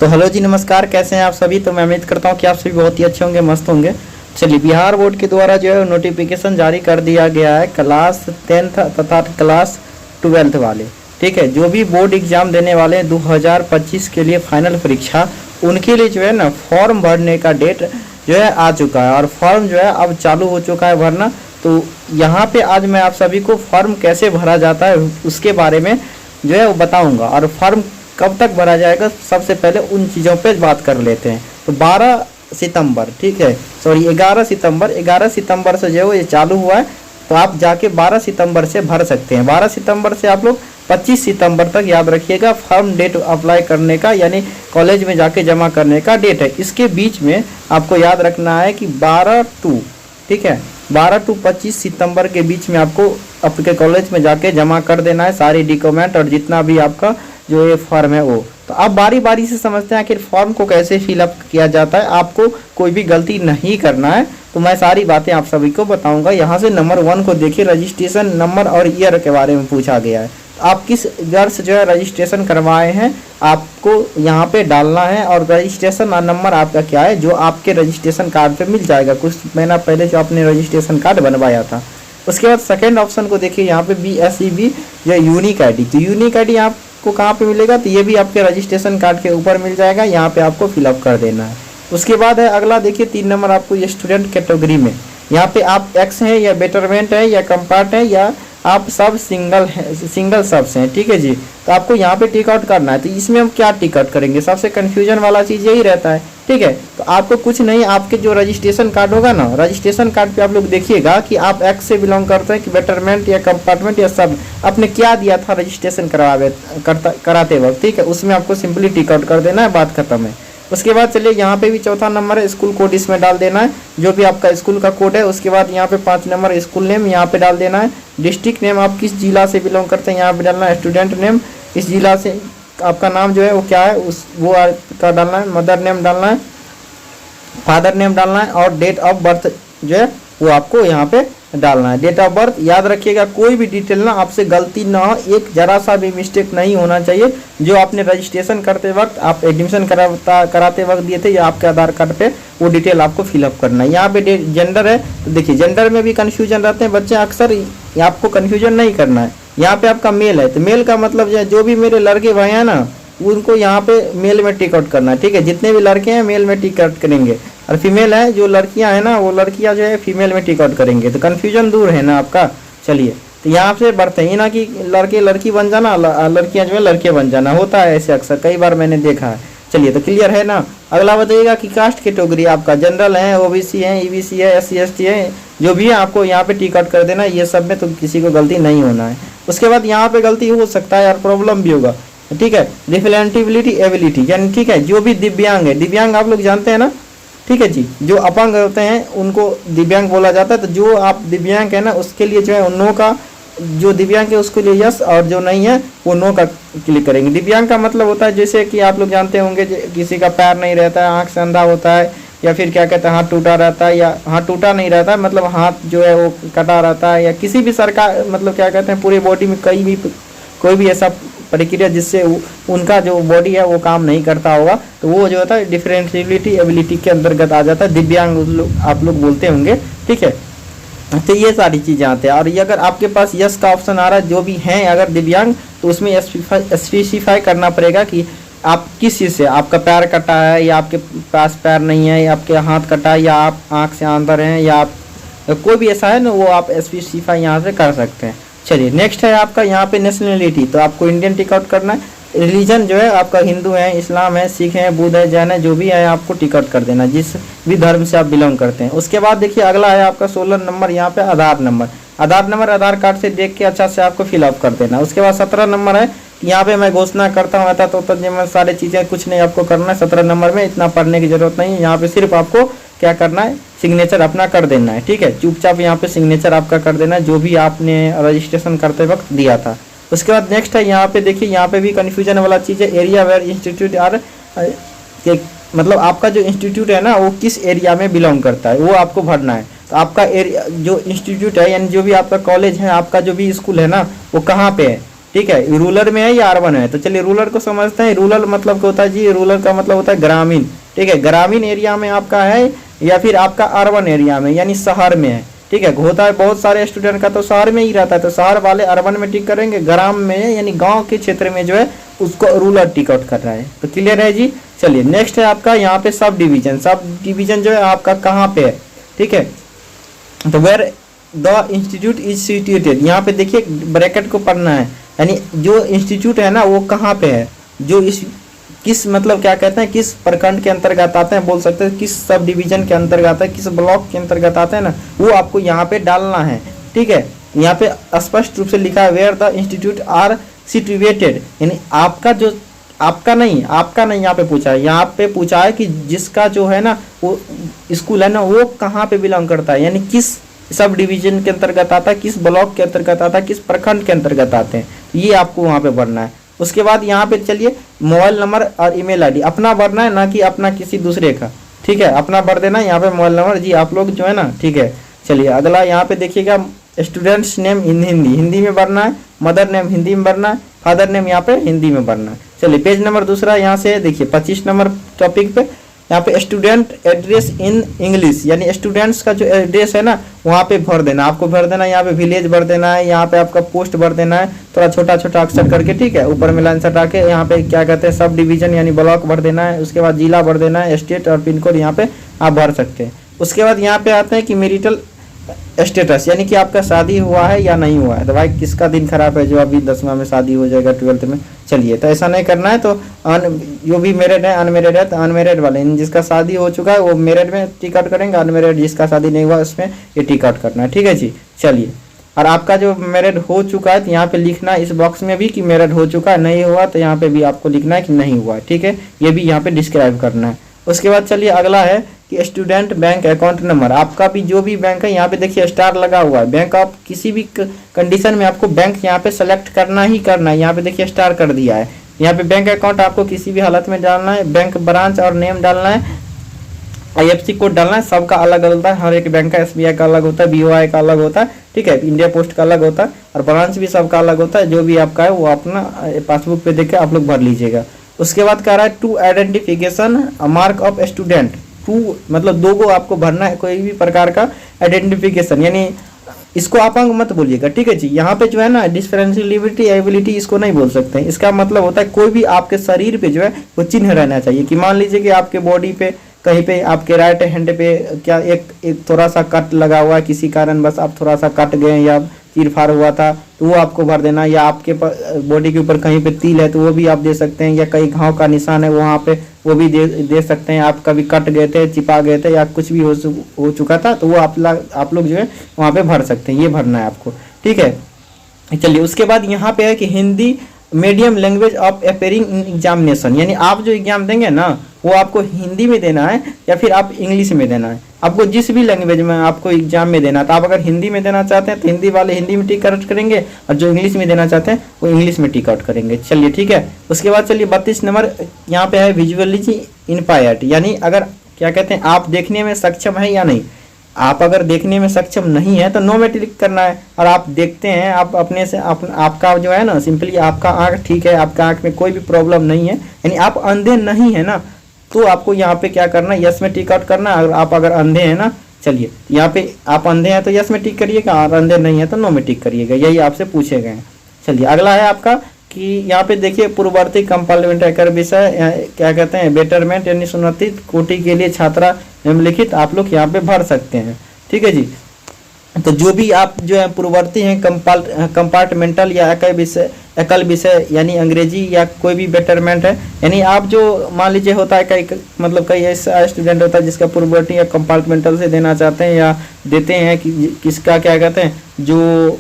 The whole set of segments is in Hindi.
तो हेलो जी, नमस्कार। कैसे हैं आप सभी। तो मैं उम्मीद करता हूं कि आप सभी बहुत ही अच्छे होंगे, मस्त होंगे। चलिए, बिहार बोर्ड के द्वारा जो है नोटिफिकेशन जारी कर दिया गया है क्लास 10th तथा क्लास 12th वाले, ठीक है, जो भी बोर्ड एग्जाम देने वाले हैं 2025 के लिए फाइनल परीक्षा, उनके लिए जो है ना फॉर्म भरने का डेट जो है आ चुका है और फॉर्म जो है अब चालू हो चुका है भरना। तो यहाँ पे आज मैं आप सभी को फॉर्म कैसे भरा जाता है उसके बारे में जो है वो बताऊँगा, और फॉर्म कब तक भरा जाएगा सबसे पहले उन चीज़ों पे बात कर लेते हैं। तो 12 सितंबर, ठीक है, सॉरी 11 सितंबर से जो है ये चालू हुआ है। तो आप जाके 12 सितंबर से भर सकते हैं। 12 सितंबर से आप लोग 25 सितंबर तक, याद रखिएगा, फॉर्म डेट अप्लाई करने का यानी कॉलेज में जाके जमा करने का डेट है। इसके बीच में आपको याद रखना है कि 12 टू 25 सितंबर के बीच में आपको आपके कॉलेज में जाके जमा कर देना है सारी डॉक्यूमेंट और जितना भी आपका जो ये फॉर्म है वो। तो आप बारी बारी से समझते हैं आखिर फॉर्म को कैसे फिलअप किया जाता है। आपको कोई भी गलती नहीं करना है, तो मैं सारी बातें आप सभी को बताऊंगा। यहाँ से नंबर 1 को देखिए, रजिस्ट्रेशन नंबर और ईयर के बारे में पूछा गया है। तो आप किस ईयर से जो है रजिस्ट्रेशन करवाए हैं आपको यहाँ पे डालना है, और रजिस्ट्रेशन नंबर आपका क्या है जो आपके रजिस्ट्रेशन कार्ड पे मिल जाएगा कुछ महीना पहले जो आपने रजिस्ट्रेशन कार्ड बनवाया था। उसके बाद सेकेंड ऑप्शन को देखिए, यहाँ पे BSEB या यूनिक ID। तो यूनिक ID आपको कहाँ पे मिलेगा, तो ये भी आपके रजिस्ट्रेशन कार्ड के ऊपर मिल जाएगा, यहाँ पे आपको फिलअप कर देना है। उसके बाद है अगला, देखिए 3 नंबर आपको ये स्टूडेंट कैटेगरी में, यहाँ पे आप एक्स हैं या बेटरमेंट है या कंपार्ट है या आप सब सिंगल सबसे हैं, ठीक है जी। तो आपको यहाँ पे टिक आउट करना है। तो इसमें हम क्या टिक आउट करेंगे, सबसे कन्फ्यूजन वाला चीज़ यही रहता है, ठीक है। तो आपको कुछ नहीं, आपके जो रजिस्ट्रेशन कार्ड होगा ना, रजिस्ट्रेशन कार्ड पे आप लोग देखिएगा कि आप एक्स से बिलोंग करते हैं कि बेटरमेंट या कंपार्टमेंट या सब, आपने क्या दिया था रजिस्ट्रेशन कराते वक्त, ठीक है। उसमें आपको सिंपली टिक आउट कर देना है, बात खत्म है। उसके बाद चलिए, यहाँ पे भी चौथा नंबर है स्कूल कोड, इसमें डाल देना है जो भी आपका स्कूल का कोड है। उसके बाद यहाँ पे 5 नंबर स्कूल नेम यहाँ पे डाल देना है। डिस्ट्रिक्ट नेम आप किस जिला से बिलोंग करते हैं यहाँ पे डालना है। स्टूडेंट नेम इस जिला से आपका नाम जो है वो क्या है वो का डालना है। मदर नेम डालना है, फादर नेम डालना है, और डेट ऑफ बर्थ जो है वो आपको यहाँ पे डालना है। डेट ऑफ बर्थ याद रखिएगा, कोई भी डिटेल ना आपसे गलती ना हो, एक जरा सा भी मिस्टेक नहीं होना चाहिए। जो आपने रजिस्ट्रेशन करते वक्त, आप एडमिशन कराते वक्त दिए थे या आपके आधार कार्ड पे, वो डिटेल आपको फिलअप करना है। यहाँ पे जेंडर है, तो देखिए जेंडर में भी कन्फ्यूजन रहते हैं बच्चे अक्सर, आपको कन्फ्यूजन नहीं करना है। यहाँ पे आपका मेल है, तो मेल का मतलब जो भी मेरे लड़के भाई हैं ना, उनको यहाँ पे मेल में टिक आउट करना है, ठीक है। जितने भी लड़के हैं मेल में टिक आउट करेंगे, और फीमेल है जो लड़कियां हैं ना, वो लड़कियां जो है फीमेल में टिक आउट करेंगे। तो कन्फ्यूजन दूर है ना आपका। चलिए, तो यहाँ से बढ़ते ही ना कि लड़के लड़की बन जाना, लड़कियां जो है लड़के बन जाना, होता है ऐसे अक्सर, कई बार मैंने देखा है। चलिए, तो क्लियर है ना। अगला बताइएगा कि कास्ट कैटेगरी आपका जनरल है, OBC है, EBC है, SC ST है, जो भी है आपको यहाँ पे टिक आउट कर देना है। ये सब में तो किसी को गलती नहीं होना है। उसके बाद यहाँ पे गलती हो सकता है यार, प्रॉब्लम भी होगा, ठीक है। डिफरेंटिबिलिटी एबिलिटी यानी, ठीक है, जो भी दिव्यांग है, दिव्यांग आप लोग जानते हैं ना, ठीक है जी, जो अपंग होते हैं उनको दिव्यांग बोला जाता है। तो जो आप दिव्यांग है ना, उसके लिए जो है नो का, जो दिव्यांग है उसके लिए यस, और जो नहीं है वो नो का क्लिक करेंगे। दिव्यांग का मतलब होता है जैसे कि आप लोग जानते होंगे, किसी का पैर नहीं रहता है, आँख से अंधा होता है, या फिर क्या कहते हैं हाथ टूटा रहता है, या हाथ टूटा नहीं रहता है मतलब हाथ जो है वो कटा रहता है, या किसी भी सरकार मतलब क्या कहते हैं पूरी बॉडी में कोई भी ऐसा प्रक्रिया जिससे उनका जो बॉडी है वो काम नहीं करता होगा, तो वो जो होता है डिफरेंशियबिलिटी एबिलिटी के अंतर्गत आ जाता है, दिव्यांग आप लोग बोलते होंगे, ठीक है। तो ये सारी चीज़ें आते हैं। और ये अगर आपके पास यस का ऑप्शन आ रहा है, जो भी हैं अगर दिव्यांग, तो उसमें स्पेसिफाई करना पड़ेगा कि आप किस चीज़ से, आपका पैर कटा है या आपके पास पैर नहीं है, या आपके हाथ कटा है, या आप आँख से अंदर हैं, या आप कोई भी ऐसा है ना, वो आप स्पेसिफाई यहाँ से कर सकते हैं। चलिए, नेक्स्ट है आपका यहाँ पे नेशनलिटी। तो आपको इंडियन टिक आउट करना है। रिलीजन जो है आपका हिंदू है, इस्लाम है, सिख है, बुद्ध है, जैन है, जो भी है आपको टिक आउट कर देना, जिस भी धर्म से आप बिलोंग करते हैं। उसके बाद देखिए अगला है आपका 16 नंबर, यहाँ पे आधार नंबर। आधार कार्ड से देख के अच्छा से आपको फिलअप कर देना। उसके बाद 17 नंबर है, यहाँ पे मैं घोषणा करता हूँ ऐसा तो मैं सारी चीज़ें कुछ नहीं आपको करना है। 17 नंबर में इतना पढ़ने की जरूरत नहीं है, यहाँ पे सिर्फ आपको क्या करना है, सिग्नेचर अपना कर देना है, ठीक है। चुपचाप यहाँ पे सिग्नेचर आपका कर देना है जो भी आपने रजिस्ट्रेशन करते वक्त दिया था। उसके बाद नेक्स्ट है यहाँ पे देखिए, यहाँ पे भी कन्फ्यूजन वाला चीज़ है, एरिया वेयर इंस्टीट्यूट आर, मतलब आपका जो इंस्टीट्यूट है ना वो किस एरिया में बिलोंग करता है वो आपको भरना है। तो आपका एरिया जो इंस्टीट्यूट है यानी जो भी आपका कॉलेज है, आपका जो भी स्कूल है ना, वो कहाँ पे है, ठीक है, रूरल में है या अर्बन है। तो चलिए रूरल को समझते हैं। रूरल मतलब क्या होता है जी, रूरल का मतलब होता है ग्रामीण, ठीक है, ग्रामीण एरिया में आपका है या फिर आपका अर्बन एरिया में यानी शहर में है, ठीक है। होता है बहुत सारे स्टूडेंट का तो शहर में ही रहता है, तो शहर वाले अर्बन में टिक करेंगे, ग्राम में यानी गांव के क्षेत्र में जो है उसको रूरल टिक आउट कर रहा है। तो क्लियर है जी। चलिए नेक्स्ट है आपका यहाँ पे सब डिवीजन। सब डिवीजन जो है आपका कहाँ पे है, ठीक है, तो where the institute is situated. यहाँ पे देखिए ब्रैकेट को पढ़ना है, यानी जो इंस्टीट्यूट है ना वो कहाँ पे है, जो इस किस मतलब क्या कहते हैं किस प्रखंड के अंतर्गत आते हैं, बोल सकते हैं किस सब डिवीजन के अंतर्गत है, किस ब्लॉक के अंतर्गत आते हैं ना, वो आपको यहाँ पे डालना है, ठीक है। यहाँ पे स्पष्ट रूप से लिखा है where the institute are situated, यानी आपका जो आपका नहीं यहाँ पे पूछा है, यहाँ पे पूछा है कि जिसका जो है ना वो स्कूल है ना वो कहाँ पे बिलोंग करता है, यानी किस सब डिवीजन के अंतर्गत आता है, किस ब्लॉक के अंतर्गत आता है, किस प्रखंड के अंतर्गत आते हैं, ये आपको वहाँ पे भरना है। उसके बाद यहाँ पे चलिए मोबाइल नंबर और ईमेल आईडी अपना भरना है, ना कि अपना किसी दूसरे का, ठीक है, अपना भर देना यहाँ पे मोबाइल नंबर जी आप लोग जो है ना, ठीक है। चलिए अगला यहाँ पे देखिएगा स्टूडेंट्स नेम इन हिंदी में भरना है, मदर नेम हिंदी में भरना है, फादर नेम यहाँ पे हिंदी में भरना है। चलिए पेज नंबर दूसरा यहाँ से देखिए 25 नंबर टॉपिक पे यहाँ पे स्टूडेंट एड्रेस इन इंग्लिश, यानी स्टूडेंट्स का जो एड्रेस है ना वहाँ पे भर देना, आपको भर देना, यहाँ पे विलेज भर देना है, यहाँ पे आपका पोस्ट भर देना है, थोड़ा छोटा छोटा अक्षर करके, ठीक है, ऊपर में लाइन सटा के यहाँ पे क्या कहते हैं सब डिवीजन यानी ब्लॉक भर देना है। उसके बाद जिला भर देना है, स्टेट और पिन कोड यहाँ पे आप भर सकते हैं। उसके बाद यहाँ पे आते हैं कि मैरिटल स्टेटस, यानी कि आपका शादी हुआ है या नहीं हुआ है। तो भाई किसका दिन खराब है जो अभी 10वां में शादी हो जाएगा 12th में। चलिए तो ऐसा नहीं करना है, तो जो भी मैरिड है अनमेरिड है तो अनमेरिड वाले, जिसका शादी हो चुका है वो मैरिड में टिक आउट करेंगे, अनमेरिड जिसका शादी नहीं हुआ उसमें ये टिक आउट करना है, ठीक है जी। चलिए और आपका जो मैरिड हो चुका है तो यहाँ पे लिखना है इस बॉक्स में भी कि मैरिड हो चुका है, नहीं हुआ तो यहाँ पे भी आपको लिखना है कि नहीं हुआ है, ठीक है, ये भी यहाँ पे डिस्क्राइब करना है। उसके बाद चलिए अगला है कि स्टूडेंट बैंक अकाउंट नंबर, आपका भी जो भी बैंक है यहाँ पे देखिए स्टार लगा हुआ है, बैंक आप किसी भी कंडीशन में आपको बैंक यहाँ पे सेलेक्ट करना ही करना है, यहाँ पे देखिए स्टार कर दिया है। यहाँ पे बैंक अकाउंट आपको किसी भी हालत में डालना है, बैंक ब्रांच और नेम डालना है, IFSC कोड डालना है, सबका अलग अलग होता है, हर एक बैंक का SBI का अलग होता है, BOI का अलग होता है, ठीक है, इंडिया पोस्ट का अलग होता है और ब्रांच भी सबका अलग होता है। जो भी आपका है वो अपना पासबुक पे देख के आप लोग भर लीजिएगा। उसके बाद कह रहा है to identification mark of student, to मतलब दो को आपको भरना है, कोई भी प्रकार का आइडेंटिफिकेशन, यानी इसको आप अंग मत बोलिएगा, ठीक है जी। यहाँ पे जो है ना डिफरेंशिएबिलिटी एबिलिटी इसको नहीं बोल सकते हैं, इसका मतलब होता है कोई भी आपके शरीर पे जो है वो चिन्ह रहना चाहिए, कि मान लीजिए कि आपके बॉडी पे कहीं पे आपके राइट हैंड पे क्या एक थोड़ा सा कट लगा हुआ है, किसी कारण बस आप थोड़ा सा कट गए या चीर फाड़ हुआ था तो वो आपको भर देना, या आपके बॉडी के ऊपर कहीं पे तिल है तो वो भी आप दे सकते हैं, या कहीं घाव का निशान है वहाँ पे वो भी दे सकते हैं, आप कभी कट गए थे, चिपा गए थे या कुछ भी हो चुका था तो वो आप लोग जो है वहाँ पे भर सकते हैं, ये भरना है आपको, ठीक है। चलिए उसके बाद यहाँ पे है कि Hindi medium language of appearing in examination, यानी आप जो एग्जाम देंगे ना वो आपको हिंदी में देना है या फिर आप इंग्लिश में देना है, आपको जिस भी लैंग्वेज में आपको एग्जाम में देना है। तो आप अगर हिंदी में देना चाहते हैं तो हिंदी वाले हिंदी में टिक आउट करेंगे और जो इंग्लिश में देना चाहते हैं वो इंग्लिश में टिक आउट करेंगे। चलिए ठीक है। उसके बाद चलिए 32 नंबर यहाँ पे है विजुअलिटी इम्पायर्ड, यानी अगर क्या कहते हैं आप देखने में सक्षम है या नहीं। आप अगर देखने में सक्षम नहीं है तो नो में क्लिक करना है, और आप देखते हैं आप अपने से आपका जो है ना सिंपली आपका आंख ठीक है, आपका आंख में कोई भी प्रॉब्लम नहीं है, यानी आप अंधे नहीं है ना, तो आपको यहाँ पे क्या करना है यस में टिक आउट करना है। और आप अगर अंधे हैं ना, चलिए यहाँ पे आप अंधे हैं तो यस में टिक करिएगा, और अंधे नहीं है तो नो में टिक करिएगा, यही आपसे पूछे गए हैं। चलिए अगला है आपका कि यहाँ पे देखिए पूर्ववर्ती कंपार्टमेंट कर विषय क्या कहते हैं बेटरमेंट यानी सुन्नति कोटि के लिए छात्रा निम्नलिखित आप लोग यहाँ पे भर सकते हैं, ठीक है जी। तो जो भी आप जो है पूर्ववर्ती हैं कंपार्टमेंटल या एकल विषय यानी अंग्रेजी या कोई भी बेटरमेंट है, यानी आप जो मान लीजिए होता है कई ऐसा स्टूडेंट होता है जिसका पूर्ववर्ती या कंपार्टमेंटल से देना चाहते हैं या देते हैं कि किसका क्या कहते हैं जो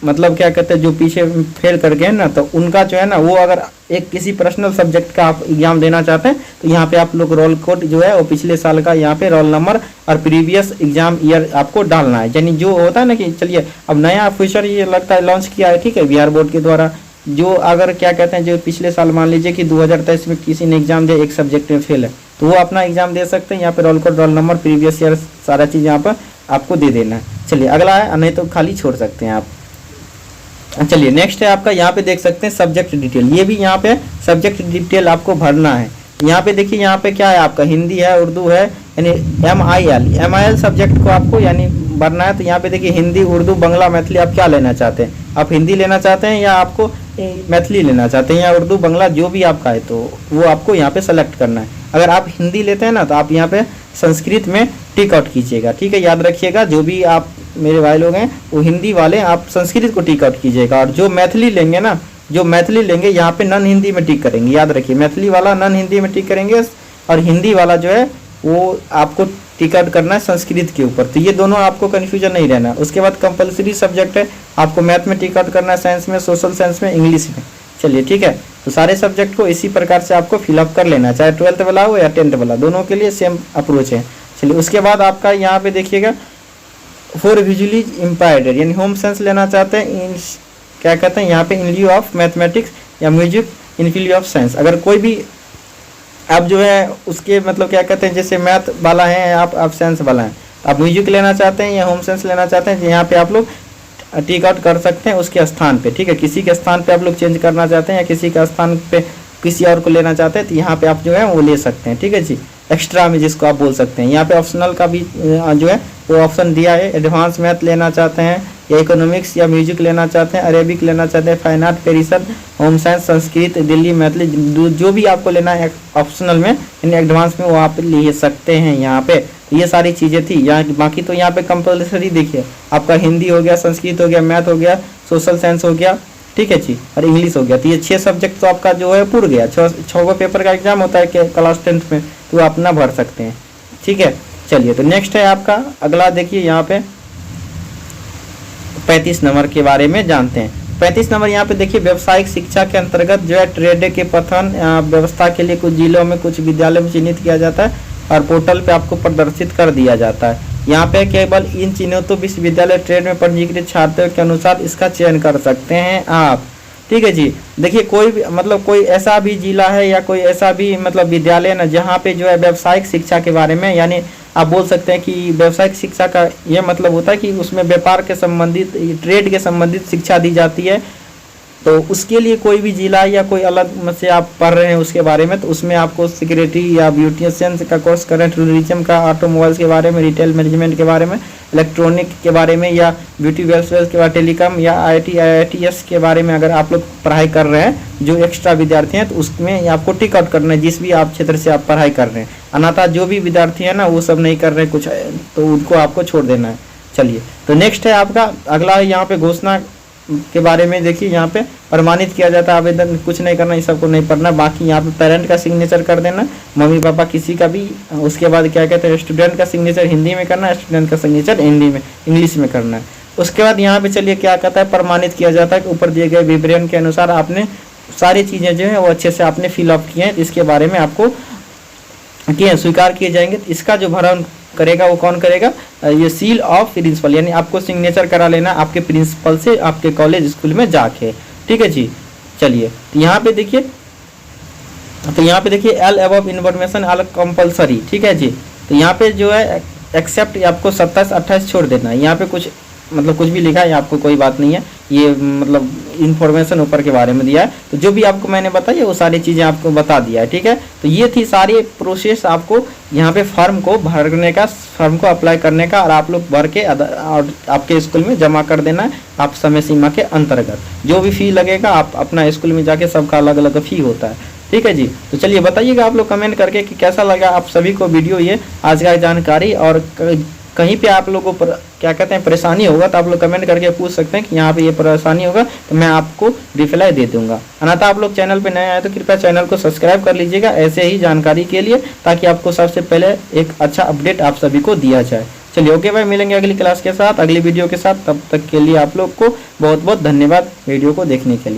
मतलब क्या कहते हैं जो पीछे फेल कर गए ना, तो उनका जो है ना वो अगर एक किसी पर्सनल सब्जेक्ट का आप एग्जाम देना चाहते हैं तो यहाँ पे आप लोग रोल कोड जो है वो पिछले साल का यहाँ पे रोल नंबर और प्रीवियस एग्जाम ईयर आपको डालना है। यानी जो होता है ना कि चलिए अब नया फीचर ये लगता है लॉन्च किया है, ठीक है, बिहार बोर्ड के द्वारा, जो अगर क्या कहते हैं जो पिछले साल मान लीजिए कि 2023 में किसी ने एग्जाम दिया एक सब्जेक्ट में फेल है तो वो अपना एग्जाम दे सकते हैं। यहाँ पे roll code roll number previous year सारा चीज़ यहाँ पर आपको दे देना है। चलिए अगला है, नहीं तो खाली छोड़ सकते हैं आप। चलिए नेक्स्ट है आपका, यहाँ पे देख सकते हैं सब्जेक्ट डिटेल। ये भी यहाँ पे सब्जेक्ट डिटेल आपको भरना है। यहाँ पे देखिए, यहाँ पे क्या है आपका, हिंदी है, उर्दू है, यानी MIL सब्जेक्ट को आपको यानी भरना है। तो यहाँ पे देखिए हिंदी, उर्दू, बांग्ला, मैथिली, आप क्या लेना चाहते हैं? आप हिंदी लेना चाहते हैं या आपको मैथिली लेना चाहते हैं या उर्दू, बांग्ला, जो भी आपका है तो वो आपको यहाँ पे सेलेक्ट करना है। अगर आप हिंदी लेते हैं ना तो आप यहाँ पे संस्कृत में टिक आउट कीजिएगा, ठीक है, याद रखिएगा। जो भी आप मेरे भाई लोग हैं वो हिंदी वाले, आप संस्कृत को टिक आउट कीजिएगा। और जो मैथिली लेंगे ना, जो मैथिली लेंगे यहाँ पे नन हिंदी में टिक करेंगे, याद रखिए। मैथिली वाला नन हिंदी में टिक करेंगे और हिंदी वाला जो है वो आपको टिक आउट करना है संस्कृत के ऊपर। तो ये दोनों आपको कन्फ्यूजन नहीं रहना। उसके बाद कंपलसरी सब्जेक्ट है, आपको मैथ में टिक आउट करना है, साइंस में, सोशल साइंस में, इंग्लिश में। चलिए ठीक है, तो सारे सब्जेक्ट को इसी प्रकार से आपको फिलअप कर लेना है, चाहे 12th वाला हो या 10th वाला, दोनों के लिए सेम अप्रोच है। चलिए उसके बाद आपका यहाँ पे देखिएगा फॉर विजुअली इम्पायर्ड, यानी होम साइंस लेना चाहते हैं, इन क्या कहते हैं यहाँ पे, इन लिeu ऑफ मैथमेटिक्स या म्यूजिक इन लिeu ऑफ साइंस। अगर कोई भी आप जो है उसके मतलब क्या कहते हैं, जैसे मैथ वाला है, आप साइंस वाला है, आप म्यूजिक लेना चाहते हैं या होम साइंस लेना चाहते हैं, यहाँ पे आप लोग टिक आउट कर सकते हैं उसके स्थान पे, ठीक है। किसी के स्थान पे आप लोग चेंज करना चाहते हैं या किसी का स्थान पे किसी और को लेना चाहते हैं तो यहाँ पे आप जो है वो ले सकते हैं, ठीक है जी। एक्स्ट्रा में जिसको आप बोल सकते हैं, यहाँ पे ऑप्शनल का भी जो है वो ऑप्शन दिया है। एडवांस मैथ लेना चाहते हैं या इकोनॉमिक्स या म्यूजिक लेना चाहते हैं, अरेबिक लेना चाहते हैं, fine art, Persian, home science, Sanskrit, Delhi, Maithili, जो भी आपको लेना है ऑप्शनल में, यानी एडवांस में, वो आप ले सकते हैं यहाँ पे। तो ये सारी चीज़ें थी यहाँ। बाकी तो यहाँ पे कंपलसरी देखिए आपका हिंदी हो गया, संस्कृत हो गया, मैथ हो गया, सोशल साइंस हो गया, ठीक है जी, और इंग्लिश हो गया। तो ये 6 सब्जेक्ट तो आपका जो है पूरा गया। 6 पेपर का एग्जाम होता है कि क्लास 10th में, तो आप अपना भर सकते हैं, ठीक है। चलिए तो नेक्स्ट है आपका अगला, देखिए यहाँ पे 35 नंबर के बारे में जानते हैं। 35 नंबर यहाँ पे देखिए, व्यावसायिक शिक्षा के अंतर्गत जो है ट्रेड के पठन व्यवस्था के लिए कुछ जिलों में, कुछ विद्यालयों में चिन्हित किया जाता है और पोर्टल पे आपको प्रदर्शित कर दिया जाता है। यहाँ पे केवल इन चिन्हितों विश्वविद्यालय ट्रेड में पंजीकृत छात्रों के अनुसार इसका चयन कर सकते हैं आप, ठीक है जी। देखिए कोई भी मतलब कोई ऐसा भी जिला है या कोई ऐसा भी मतलब विद्यालय ना जहाँ पे जो है व्यावसायिक शिक्षा के बारे में, यानी आप बोल सकते हैं कि व्यावसायिक शिक्षा का ये मतलब होता है कि उसमें व्यापार के संबंधित, ट्रेड के संबंधित शिक्षा दी जाती है। तो उसके लिए कोई भी जिला या कोई अलग से आप पढ़ रहे हैं उसके बारे में, तो उसमें आपको सिक्योरिटी या ब्यूटिशियन का कोर्स करें, टूरिज्म का, ऑटोमोबाइल्स के बारे में, रिटेल मैनेजमेंट के बारे में, इलेक्ट्रॉनिक के बारे में, या ब्यूटी वेलफेयर के बारे, टेलीकॉम या IITS के बारे में अगर आप लोग पढ़ाई कर रहे हैं, जो एक्स्ट्रा विद्यार्थी हैं, तो उसमें आपको टिक आउट करना है जिस भी आप क्षेत्र से आप पढ़ाई कर रहे हैं। अनाथा जो भी विद्यार्थी है ना वो सब नहीं कर रहे कुछ, तो उनको आपको छोड़ देना है। चलिए तो नेक्स्ट है आपका अगला है यहाँ पे घोषणा के बारे में। देखिए यहाँ पे प्रमाणित किया जाता है, आवेदन कुछ नहीं करना, ये सबको नहीं पढ़ना। बाकी यहाँ पे पेरेंट का सिग्नेचर कर देना, मम्मी पापा किसी का भी। उसके बाद क्या कहते हैं, स्टूडेंट का सिग्नेचर हिंदी में करना है, स्टूडेंट का सिग्नेचर हिंदी में, इंग्लिश में करना है। उसके बाद यहाँ पे चलिए क्या कहता है, प्रमाणित किया जाता है कि ऊपर दिए गए विवरण के अनुसार आपने सारी चीज़ें जो है वो अच्छे से आपने फिलअप किए हैं, इसके बारे में आपको किए स्वीकार किए जाएंगे। तो इसका जो भरण करेगा वो कौन करेगा, ये सील ऑफ प्रिंसिपल, यानी आपको सिग्नेचर करा लेना आपके प्रिंसिपल से आपके कॉलेज स्कूल में जाके, ठीक है जी। चलिए तो यहाँ पे देखिए, L above information all compulsory, ठीक है जी। तो यहाँ पे जो है एक्सेप्ट आपको 27-28 छोड़ देना है। यहाँ पे कुछ मतलब कुछ भी लिखा है आपको कोई बात नहीं है, ये मतलब इन्फॉर्मेशन ऊपर के बारे में दिया है। तो जो भी आपको मैंने बताई वो सारी चीज़ें आपको बता दिया है, ठीक है। तो ये थी सारी प्रोसेस आपको यहाँ पे फॉर्म को भरने का, फॉर्म को अप्लाई करने का, और आप लोग भर के और आपके स्कूल में जमा कर देना है आप समय सीमा के अंतर्गत। जो भी फी लगेगा आप अपना स्कूल में जाके सबका अलग अलग फी होता है, ठीक है जी। तो चलिए बताइएगा आप लोग कमेंट करके कि कैसा लगा आप सभी को वीडियो, ये आज का जानकारी। और कहीं पे आप लोगों पर क्या कहते हैं परेशानी होगा तो आप लोग कमेंट करके पूछ सकते हैं कि यहाँ पे ये परेशानी होगा, तो मैं आपको रिप्लाई दे दूंगा। अन्यथा आप लोग चैनल पे नए आए तो कृपया चैनल को सब्सक्राइब कर लीजिएगा ऐसे ही जानकारी के लिए, ताकि आपको सबसे पहले एक अच्छा अपडेट आप सभी को दिया जाए। चलिए ओके भाई, मिलेंगे अगली क्लास के साथ, अगली वीडियो के साथ। तब तक के लिए आप लोग को बहुत बहुत धन्यवाद वीडियो को देखने के लिए।